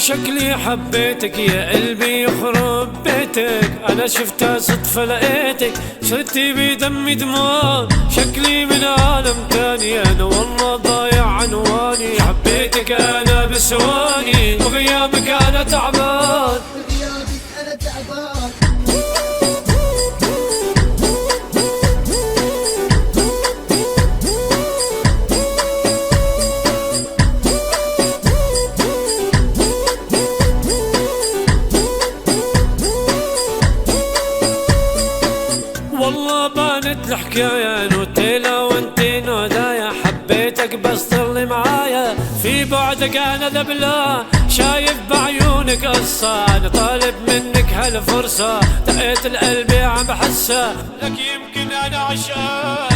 شكلي حبيتك يا قلبي يخرب بيتك، انا شفتها صدفة لقيتك، شرتي بدمي دموع، شكلي من عالم تاني، انا والله ضايع عنواني، حبيتك انا بثواني وغيابك انا تعبان. والله بانت الحكاية نوتيلا وانتي نودايا، حبيتك بس ضلي معايا، في بعدك انا ذبلا، شايف بعيونك قصة، انا طالب منك هالفرصة، دقيت القلب عم بحسها، لك يمكن انا عشان